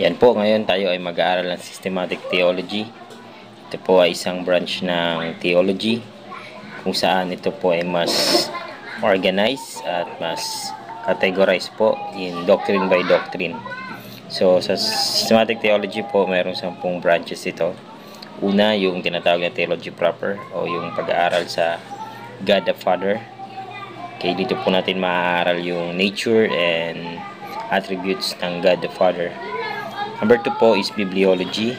Yan po, ngayon tayo ay mag-aaral ng Systematic Theology. Ito po ay isang branch ng theology kung saan ito po ay mas organized at mas categorized po in doctrine by doctrine. So, sa Systematic Theology po, mayroong 10 branches ito. Una, yung tinatawag na theology proper o yung pag-aaral sa God the Father. Okay, dito po natin maaaral yung nature and attributes ng God the Father. Number 2 po is bibliology.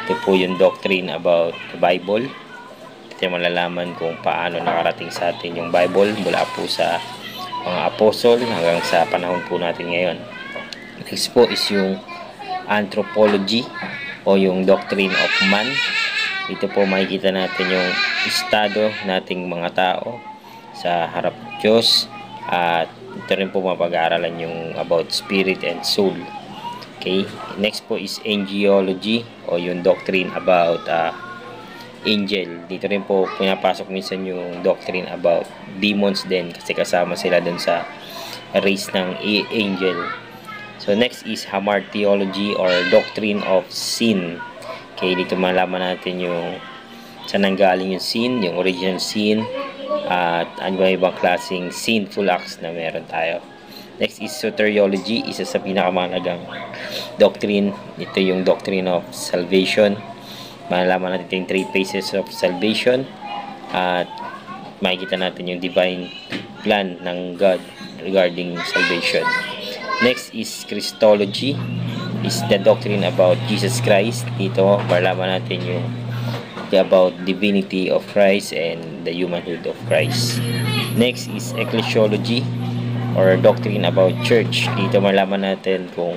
Ito po yung doctrine about the Bible. Ito yung malalaman kung paano nakarating sa atin yung Bible mula po sa mga apostol hanggang sa panahon po natin ngayon. Next po is yung anthropology o yung doctrine of man. Ito po makikita natin yung estado nating mga tao sa harap ng Diyos. At ito rin po mapag-aaralan yung about spirit and soul. Okay, next po is angelology o yung doctrine about angel. Dito rin po pinapasok minsan yung doctrine about demons din kasi kasama sila dun sa race ng angel. So next is hamartiology or doctrine of sin. Okay, dito malaman natin yung saan nanggaling yung sin, yung original sin, at ano ba ibang klaseng sinful acts na meron tayo. Next is soteriology, isa sa pinakamahalagang doctrine. Ito yung doctrine of salvation. Malalaman natin yung 3 phases of salvation at makikita natin yung divine plan ng God regarding salvation. Next is Christology, is the doctrine about Jesus Christ. Dito malalaman natin yung about divinity of Christ and the humanhood of Christ. Next is ecclesiology or doctrine about church. Dito malaman natin kung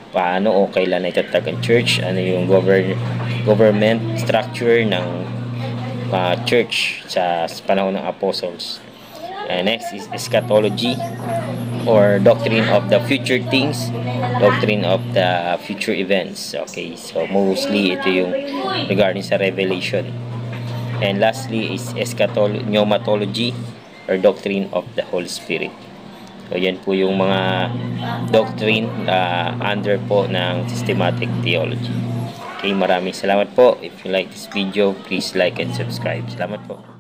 paano o kailan itatag ang church, ano yung government structure ng church sa panahon ng apostles. Next is eschatology or doctrine of the future things, doctrine of the future events. Okay, so mostly ito yung regarding sa revelation. And lastly is pneumatology or doctrine of the Holy Spirit. So, yan po yung mga doctrine under po ng systematic theology. Okay, maraming salamat po. If you like this video, please like and subscribe. Salamat po.